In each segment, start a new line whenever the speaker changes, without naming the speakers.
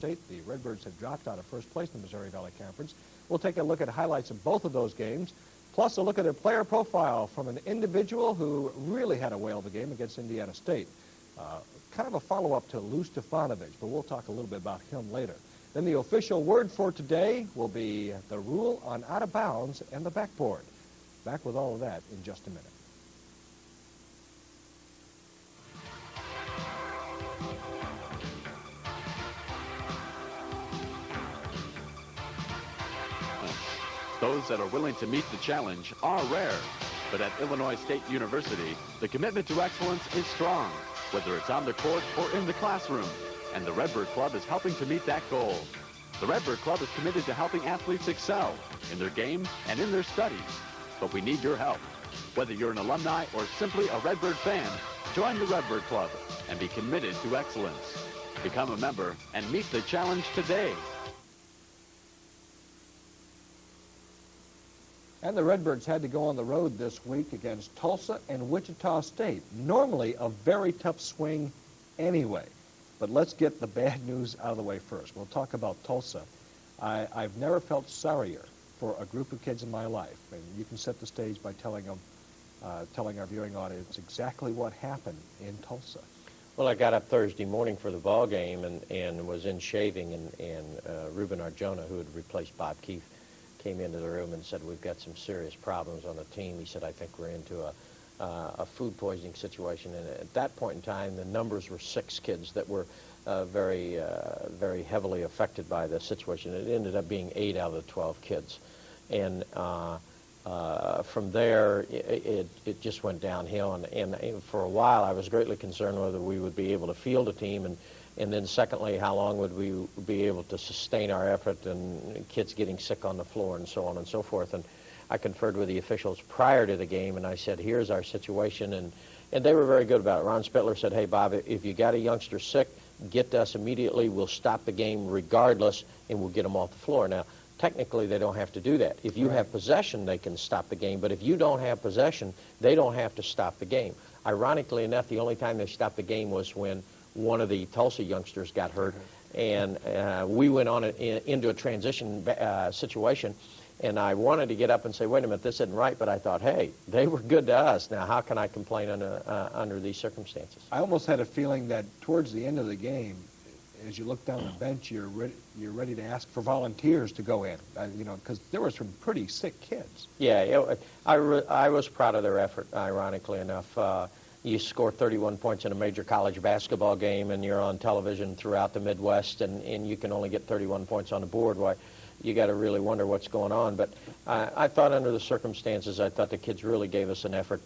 State. The Redbirds have dropped out of first place in the Missouri Valley Conference. We'll take a look at highlights of both of those games, plus a look at a player profile from an individual who really had a whale of a game against Indiana State. Kind of a follow-up to Lou Stefanovic, but we'll talk a little bit about him later. Then the official word for today will be the rule on out of bounds and the backboard. Back with all of that in just a minute.
Those that are willing to meet the challenge are rare, but at Illinois State University, the commitment to excellence is strong, whether it's on the court or in the classroom, and the Redbird Club is helping to meet that goal. The Redbird Club is committed to helping athletes excel in their game and in their studies, but we need your help. Whether you're an alumni or simply a Redbird fan, join the Redbird Club and be committed to excellence. Become a member and meet the challenge today.
And the Redbirds had to go on the road this week against Tulsa and Wichita State. Normally a very tough swing anyway. But let's get the bad news out of the way first. We'll talk about Tulsa. I've never felt sorrier for a group of kids in my life. And you can set the stage by telling our viewing audience exactly what happened in Tulsa.
Well, I got up Thursday morning for the ball game and was in shaving, and Ruben Arjona, who had replaced Bob Keefe, came into the room and said, "We've got some serious problems on the team." He said, "I think we're into a food poisoning situation." And at that point in time, the numbers were 6 kids that were very heavily affected by the situation. It ended up being 8 out of the 12 kids. And from there, it just went downhill. And for a while, I was greatly concerned whether we would be able to field a team, and then secondly, how long would we be able to sustain our effort, and kids getting sick on the floor and so on and so forth. And I conferred with the officials prior to the game, and I said, "Here's our situation," and they were very good about it. Ron Spittler said, "Hey, Bob, if you got a youngster sick, get to us immediately. We'll stop the game regardless, and we'll get them off the floor." Now, technically, they don't have to do that. If you have possession, they can stop the game, but if you don't have possession, they don't have to stop the game. Ironically enough, the only time they stopped the game was when one of the Tulsa youngsters got hurt, and we went on into a transition situation, and I wanted to get up and say, "Wait a minute, this isn't right," but I thought, hey, they were good to us. Now, how can I complain under these circumstances?
I almost had a feeling that towards the end of the game, as you look down the bench, you're ready to ask for volunteers to go in, because there were some pretty sick kids.
Yeah, I was proud of their effort, ironically enough. You score 31 points in a major college basketball game, and you're on television throughout the Midwest, and you can only get 31 points on the board. Why, you got to really wonder what's going on. But I thought under the circumstances, I thought the kids really gave us an effort.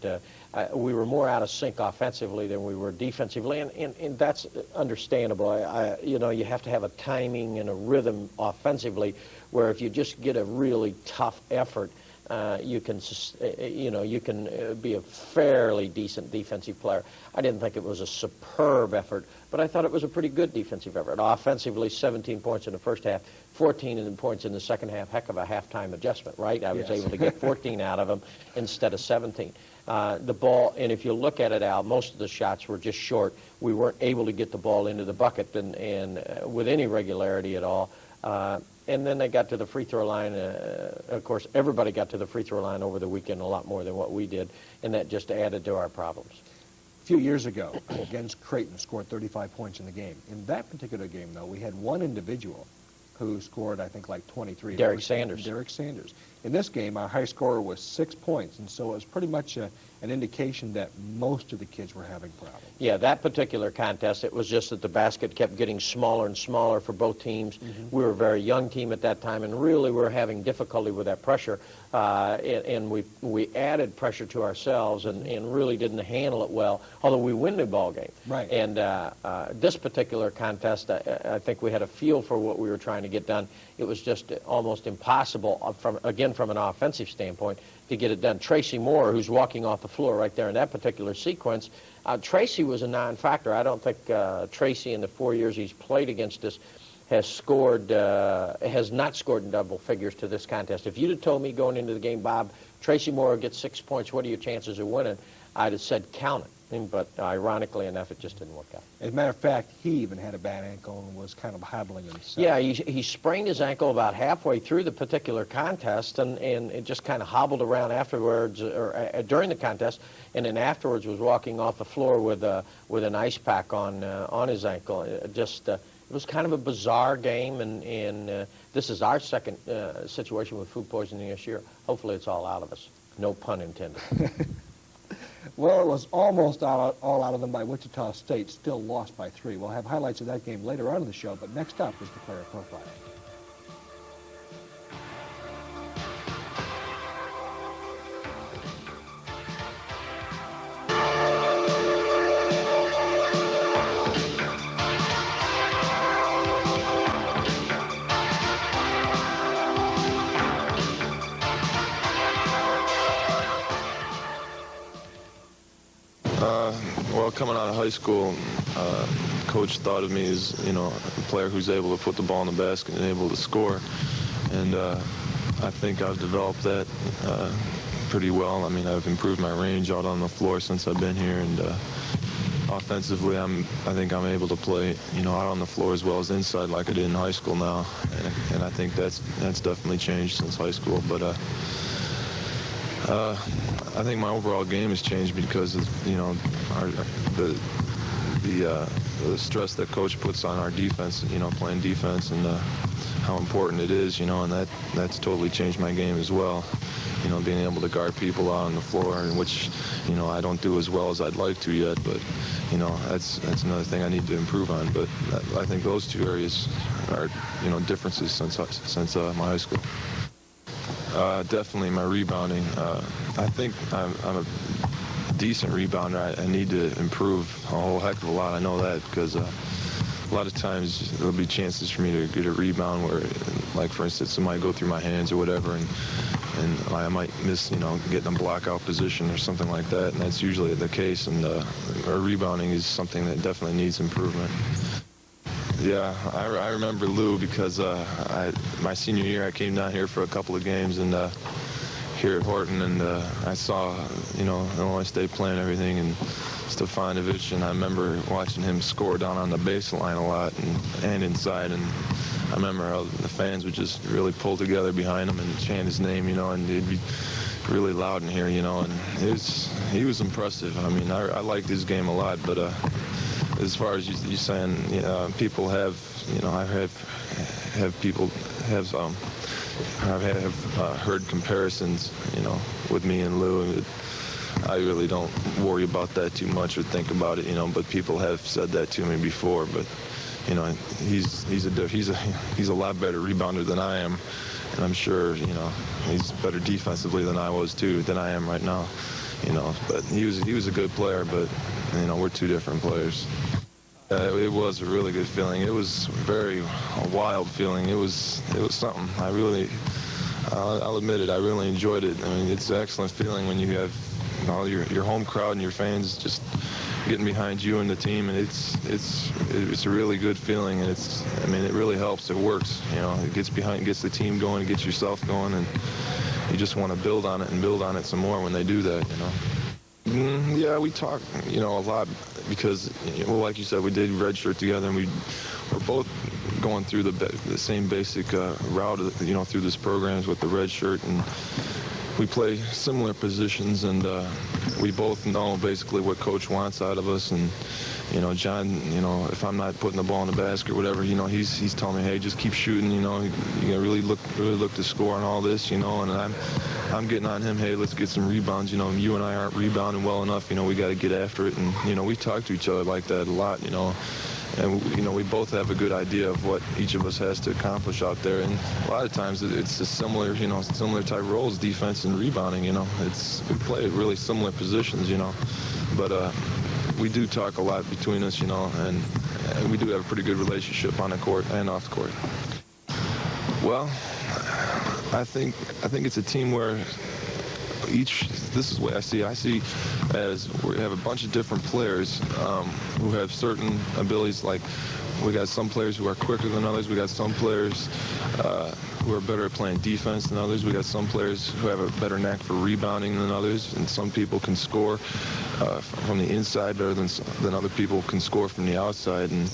We were more out of sync offensively than we were defensively, and that's understandable. You have to have a timing and a rhythm offensively, where if you just get a really tough effort, you can be a fairly decent defensive player. I didn't think it was a superb effort, but I thought it was a pretty good defensive effort. Offensively, 17 points in the first half, 14 points in the second half. Heck of a halftime adjustment, right? I was able to get 14 out of them instead of 17. The ball, and if you look at it, Al, most of the shots were just short. We weren't able to get the ball into the bucket and with any regularity at all. And then they got to the free throw line. Of course, everybody got to the free throw line over the weekend a lot more than what we did, and that just added to our problems.
A few years ago, against Creighton, scored 35 points in the game. In that particular game, though, we had one individual who scored, I think, like 23.
Derek Sanders.
Derek Sanders. In this game, our high scorer was 6 points, and so it was pretty much an indication that most of the kids were having problems.
Yeah, that particular contest, it was just that the basket kept getting smaller and smaller for both teams. Mm-hmm. We were a very young team at that time, and really were having difficulty with that pressure. And we added pressure to ourselves and really didn't handle it well, although we win the ball game.
Right.
And this particular contest, I think we had a feel for what we were trying to get done. It was just almost impossible, from an offensive standpoint, to get it done. Tracy Moore, who's walking off the floor right there in that particular sequence, Tracy was a non-factor. I don't think Tracy, in the 4 years he's played against us, has not scored in double figures to this contest. If you'd have told me going into the game, Bob, Tracy Moore gets 6 points, what are your chances of winning? I'd have said count it. but ironically enough, it just didn't work out.
As a matter of fact, he even had a bad ankle and was kind of hobbling himself.
Yeah, he sprained his ankle about halfway through the particular contest, and it just kind of hobbled around afterwards, or during the contest, and then afterwards was walking off the floor with an ice pack on his ankle. It was kind of a bizarre game, and this is our second situation with food poisoning this year. Hopefully it's all out of us. No pun intended.
Well, it was almost all out of them by Wichita State, still lost by 3. We'll have highlights of that game later on in the show, but next up is the player profile.
Well, coming out of high school, coach thought of me as, a player who's able to put the ball in the basket and able to score. And I think I've developed that pretty well. I mean, I've improved my range out on the floor since I've been here, and offensively, I think I'm able to play, out on the floor as well as inside like I did in high school now. And I think that's definitely changed since high school. But I think my overall game has changed because of, the stress that coach puts on our defense, playing defense, and how important it is, and that's totally changed my game as well. Being able to guard people out on the floor, which, I don't do as well as I'd like to yet, but, that's another thing I need to improve on. But I think those two areas are, differences since my high school. Definitely my rebounding. I think I'm a decent rebounder. I need to improve a whole heck of a lot. I know that because a lot of times there'll be chances for me to get a rebound where, like for instance, it might go through my hands or whatever, and I might miss, getting a blockout position or something like that, and that's usually the case. And our rebounding is something that definitely needs improvement. Yeah, I remember Lou because my senior year I came down here for a couple of games and here at Horton, and I saw, Illinois State playing everything, and Stefanovic, and I remember watching him score down on the baseline a lot and inside, and I remember how the fans would just really pull together behind him and chant his name, and they'd be really loud in here, and he was impressive. I mean, I liked his game a lot, but as far as you saying, people have, I've heard comparisons, with me and Lou. I really don't worry about that too much or think about it, but people have said that to me before. But, he's a lot better rebounder than I am, and I'm sure, he's better defensively than I am right now. But he was a good player, but, we're two different players. It was a really good feeling. It was a wild feeling. It was something. I'll admit it, I really enjoyed it. I mean, it's an excellent feeling when you have all your home crowd and your fans just getting behind you and the team, and it's a really good feeling, and it really helps. It works. It gets the team going, it gets yourself going, and you just want to build on it some more when they do that. Yeah, we talk, a lot because, like you said, we did redshirt together, and we're both going through the same basic route, through this programs with the redshirt, and we play similar positions, and we both know basically what coach wants out of us. And John, if I'm not putting the ball in the basket or whatever, he's telling me, hey, just keep shooting, you really look to score on all this, and I'm getting on him, hey, let's get some rebounds, you and I aren't rebounding well enough, we got to get after it. And we talk to each other like that a lot, and we both have a good idea of what each of us has to accomplish out there. And a lot of times it's a similar type roles, defense and rebounding. We play really similar positions, but we do talk a lot between us, and we do have a pretty good relationship on the court and off the court. Well, I think it's a team where this is the way I see as we have a bunch of different players who have certain abilities. Like we got some players who are quicker than others. We got some players who are better at playing defense than others. We got some players who have a better knack for rebounding than others, and some people can score from the inside better than other people can score from the outside. And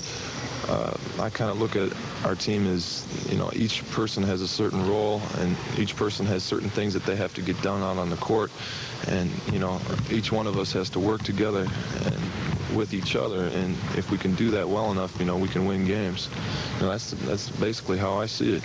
I kind of look at our team as, each person has a certain role, and each person has certain things that they have to get done on the court. And, each one of us has to work together and with each other. And if we can do that well enough, we can win games. That's basically how I see it.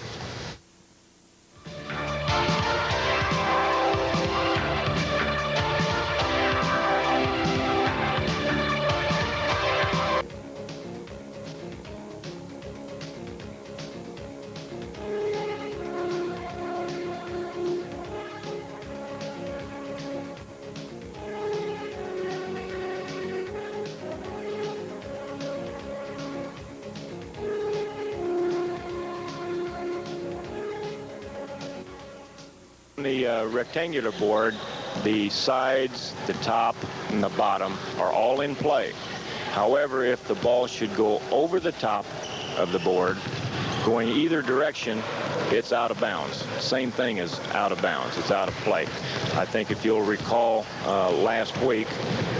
The rectangular board, the sides, the top, and the bottom are all in play. However, if the ball should go over the top of the board, going either direction, it's out of bounds. Same thing as out of bounds. It's out of play. I think if you'll recall last week,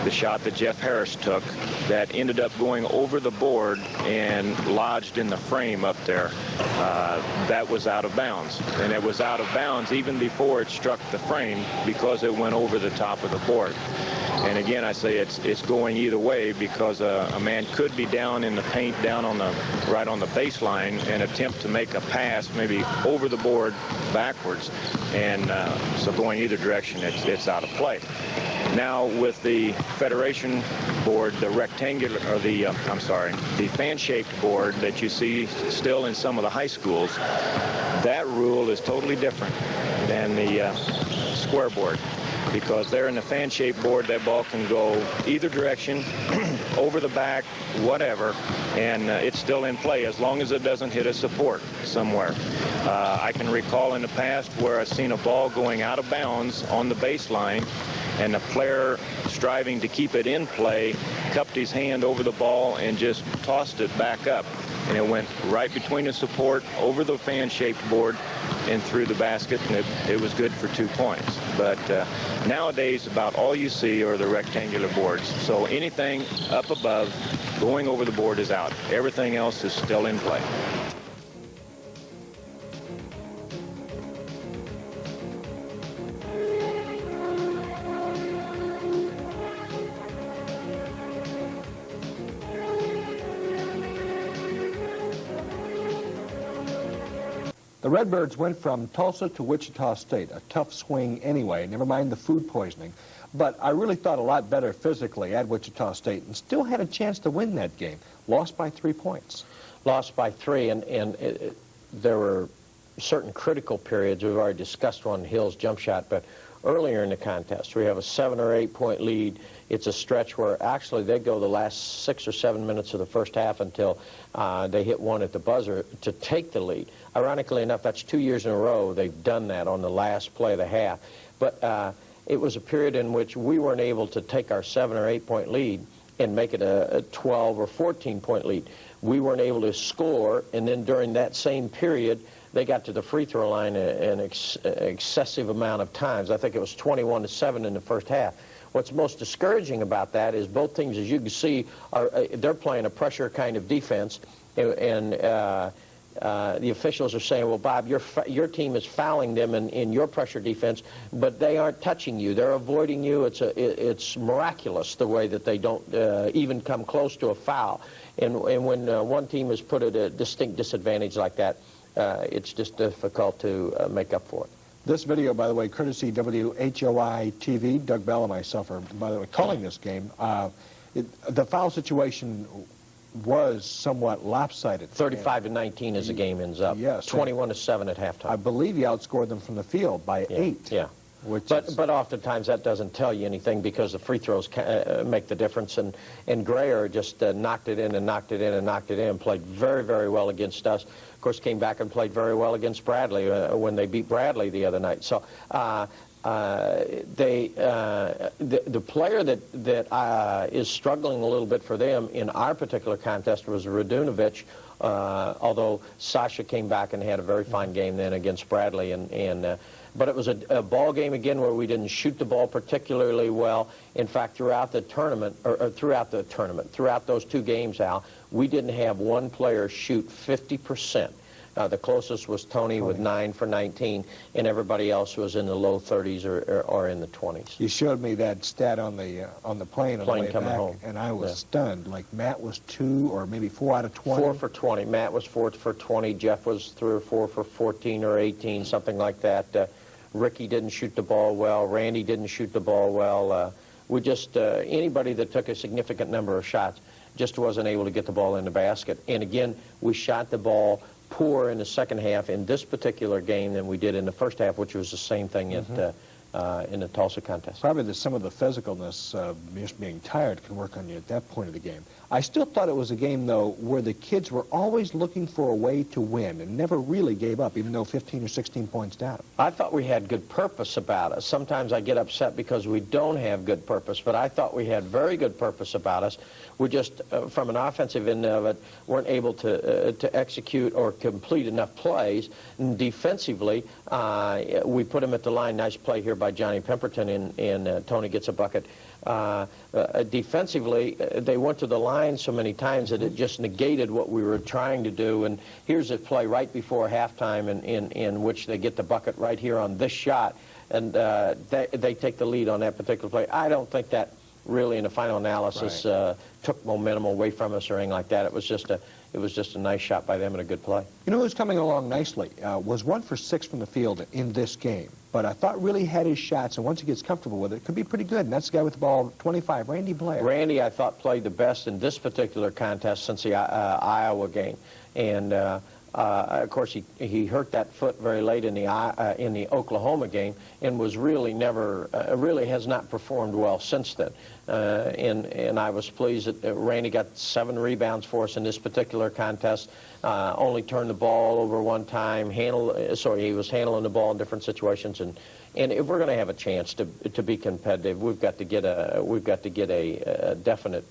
the shot that Jeff Harris took that ended up going over the board and lodged in the frame up there, that was out of bounds. And it was out of bounds even before it struck the frame because it went over the top of the board. And again, I say it's going either way because a man could be down in the paint, down on right on the baseline, and attempt to make a pass maybe over the board backwards. And so going either direction, it's out of play. Now with the Federation board, the rectangular, or the fan-shaped board that you see still in some of the high schools, that rule is totally different than the square board. Because there in the fan-shaped board, that ball can go either direction, over the back, whatever, and it's still in play as long as it doesn't hit a support somewhere. I can recall in the past where I've seen a ball going out of bounds on the baseline, and the player striving to keep it in play cupped his hand over the ball and just tossed it back up. And it went right between the support, over the fan-shaped board, and through the basket, and it was good for 2 points. But nowadays, about all you see are the rectangular boards. So anything up above, going over the board is out. Everything else is still in play.
The Redbirds went from Tulsa to Wichita State, a tough swing anyway, never mind the food poisoning. But I really thought a lot better physically at Wichita State and still had a chance to win that game. Lost by 3 points.
Lost by 3, and there were certain critical periods. We've already discussed one, Hill's jump shot, but earlier in the contest, we have a 7 or 8 point lead. It's a stretch where actually they go the last 6 or 7 minutes of the first half until they hit one at the buzzer to take the lead. Ironically enough, that's 2 years in a row they've done that on the last play of the half. But it was a period in which we weren't able to take our 7 or 8 point lead and make it a 12 or 14 point lead. We weren't able to score, and then during that same period, they got to the free throw line an excessive amount of times. I think it was 21-7 in the first half. What's most discouraging about that is both teams, as you can see, they're playing a pressure kind of defense, and the officials are saying, well, Bob, your team is fouling them in your pressure defense, but they aren't touching you. They're avoiding you. It's miraculous the way that they don't even come close to a foul. And when one team is put at a distinct disadvantage like that, it's just difficult to make up for it.
This video, by the way, courtesy WHOI TV, Doug Bell and myself are, by the way, calling this game. The foul situation was somewhat lopsided.
35-19 as the game ends up.
Yes.
21-7 at halftime.
I believe he outscored them from the field by 8.
Yeah. But oftentimes that doesn't tell you anything because the free throws make the difference. And Grayer just knocked it in and knocked it in and knocked it in, played very, very well against us. Of course, came back and played very well against Bradley when they beat Bradley the other night. So the player that is struggling a little bit for them in our particular contest was Radunovic although Sasha came back and had a very fine game then against Bradley. But it was a ball game again where we didn't shoot the ball particularly well. In fact, throughout the tournament, throughout those two games, Al, we didn't have one player shoot 50%. The closest was Tony with 9 for 19, and everybody else was in the low 30s or in the 20s.
You showed me that stat on the plane on the way
coming
back,
home.
and I was stunned. Like Matt was 2 or maybe 4 out of 20.
4 for 20. Matt was 4 for 20. Jeff was 3 or 4 for 14 or 18, something like that. Ricky didn't shoot the ball well. Randy didn't shoot the ball well. We just anybody that took a significant number of shots just wasn't able to get the ball in the basket. And again, we shot the ball poor in the second half in this particular game than we did in the first half, which was the same thing in the Tulsa contest.
Probably some of the physicalness of just being tired can work on you at that point of the game. I still thought it was a game, though, where the kids were always looking for a way to win and never really gave up, even though 15 or 16 points down.
I thought we had good purpose about us. Sometimes I get upset because we don't have good purpose, but I thought we had very good purpose about us. We just, from an offensive end of it, weren't able to execute or complete enough plays. And defensively, we put him at the line. Nice play here by Johnny Pemberton, and Tony gets a bucket. Defensively, they went to the line so many times that it just negated what we were trying to do. And here's a play right before halftime in which they get the bucket right here on this shot, and they take the lead on that particular play. I don't think that really, in the final analysis, took momentum away from us or anything like that. It was just a nice shot by them and a good play.
You know who's coming along nicely? Was 1 for 6 from the field in this game, but I thought really had his shots, and once he gets comfortable with it, could be pretty good. And that's the guy with the ball, 25, Randy Blair.
Randy, I thought, played the best in this particular contest since the Iowa game, and of course he hurt that foot very late in the Oklahoma game, and was really really has not performed well since then. And I was pleased that Randy got 7 rebounds for us in this particular contest. Only turned the ball over one time. He was handling the ball in different situations. And if we're going to have a chance to be competitive, we've got to get a definite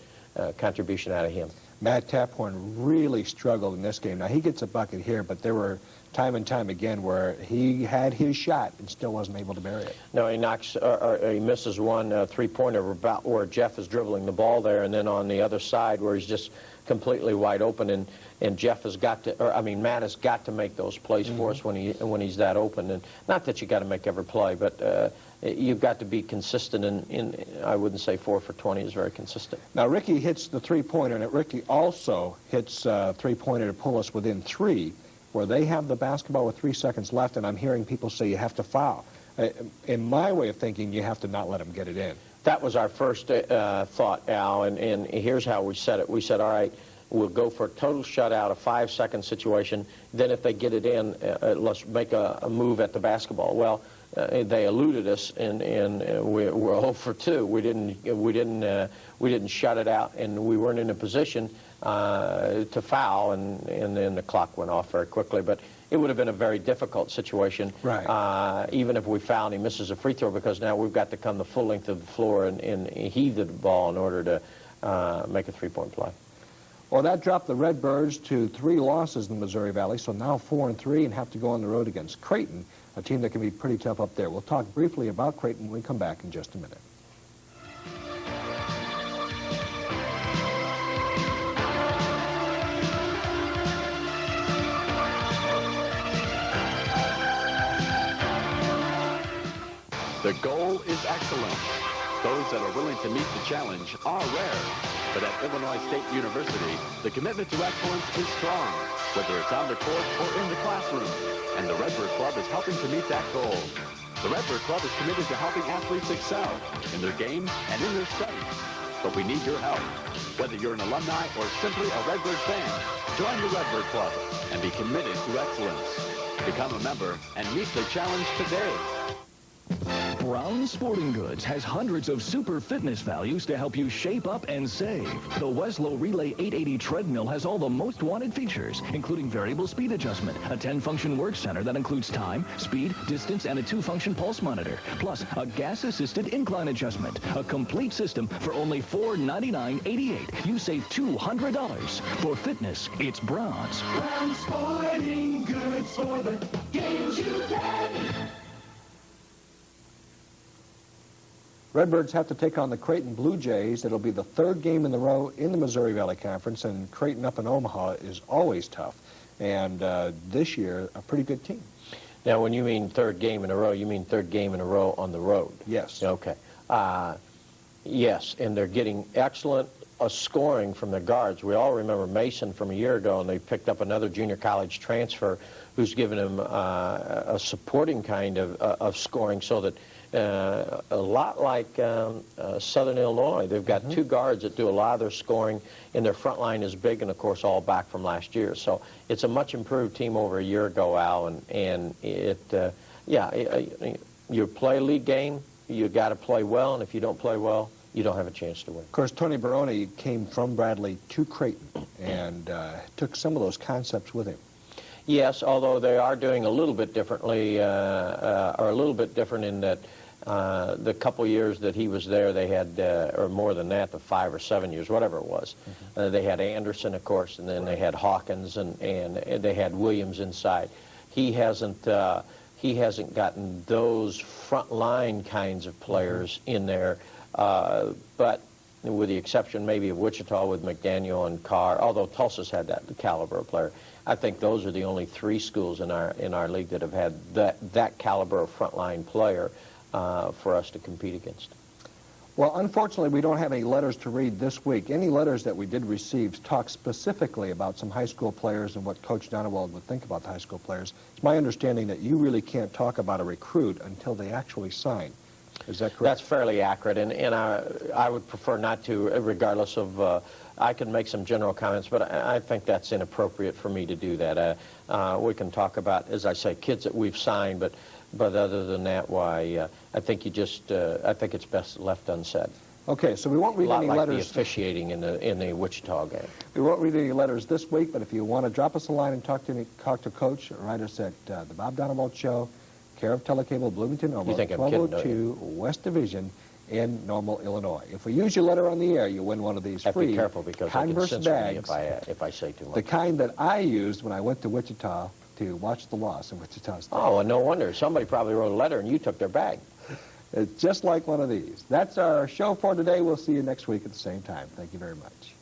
contribution out of him.
Matt Taphorn really struggled in this game. Now, he gets a bucket here, but there were time and time again where he had his shot and still wasn't able to bury it.
No, he misses one three-pointer about where Jeff is dribbling the ball there, and then on the other side where he's just completely wide open, and Jeff has got to, Matt has got to make those plays for us when he's that open. And not that you got to make every play, but you've got to be consistent, and I wouldn't say 4 for 20 is very consistent.
Now, Ricky hits the three-pointer, and Ricky also hits three-pointer to pull us within 3, where they have the basketball with 3 seconds left, and I'm hearing people say you have to foul. In my way of thinking, you have to not let them get it in.
That was our first thought, Al, and here's how we said it. We said, all right, we'll go for a total shutout, a 5-second situation. Then if they get it in, let's make a move at the basketball. Well, they eluded us, and we're 0 for 2. We didn't shut it out, and we weren't in a position to foul, and then the clock went off very quickly. But it would have been a very difficult situation, even if we foul and he misses a free throw, because now we've got to come the full length of the floor and heave the ball in order to make a three-point play.
Well, that dropped the Redbirds to 3 losses in the Missouri Valley, so now 4-3 and have to go on the road against Creighton, a team that can be pretty tough up there. We'll talk briefly about Creighton when we come back in just a minute.
The goal is excellence. Those that are willing to meet the challenge are rare. But at Illinois State University, the commitment to excellence is strong, whether it's on the court or in the classroom. And the Redbird Club is helping to meet that goal. The Redbird Club is committed to helping athletes excel in their game and in their studies. But we need your help. Whether you're an alumni or simply a Redbird fan, join the Redbird Club and be committed to excellence. Become a member and meet the challenge today.
Brown Sporting Goods has hundreds of super fitness values to help you shape up and save. The Weslow Relay 880 treadmill has all the most wanted features, including variable speed adjustment, a 10-function work center that includes time, speed, distance, and a 2-function pulse monitor, plus a gas-assisted incline adjustment. A complete system for only $499.88. You save $200. For fitness, it's Brown's.
Brown Sporting Goods for the games you play.
Redbirds have to take on the Creighton Blue Jays. It'll be the third game in a row in the Missouri Valley Conference, and Creighton up in Omaha is always tough. And this year, a pretty good team.
Now, when you mean third game in a row, you mean third game in a row on the road?
Yes.
Okay. Yes, and they're getting excellent scoring from their guards. We all remember Mason from a year ago, and they picked up another junior college transfer who's given him a supporting kind of scoring, so that a lot like Southern Illinois, they've got two guards that do a lot of their scoring, and their front line is big, and of course all back from last year. So it's a much improved team over a year ago, Al, and you play a league game, you got to play well, and if you don't play well, you don't have a chance to win.
Of course, Tony Baroni came from Bradley to Creighton and took some of those concepts with him.
Yes, although they are doing a little bit differently, or a little bit different in that the couple years that he was there, they had, or more than that, the 5 or 7 years, whatever it was. They had Anderson, of course, and then they had Hawkins, and they had Williams inside. He hasn't gotten those front line kinds of players in there, but with the exception maybe of Wichita with McDaniel and Carr, although Tulsa's had that caliber of player. I think those are the only 3 schools in our league that have had that caliber of frontline player for us to compete against.
Well, unfortunately, we don't have any letters to read this week. Any letters that we did receive talk specifically about some high school players and what Coach Donewald would think about the high school players. It's my understanding that you really can't talk about a recruit until they actually sign. Is that correct?
That's fairly accurate, and I would prefer not to, regardless of, I can make some general comments, but I think that's inappropriate for me to do that. We can talk about, as I say, kids that we've signed, but other than that, why, I think I think it's best left unsaid.
Okay, so we won't read any
like
letters.
The officiating in the Wichita game.
We won't read any letters this week, but if you want to drop us a line and talk to Coach, write us at the Bob Donewald Show, care of Telecable, Bloomington, Normal, 1202 West Division in Normal, Illinois. If we use your letter on the air, you win one of these free
be careful because
Converse
they can
bags,
censor me if I say too much.
the kind that I used when I went to Wichita to watch the loss in Wichita State.
Oh, and no wonder. Somebody probably wrote a letter and you took their bag.
It's just like one of these. That's our show for today. We'll see you next week at the same time. Thank you very much.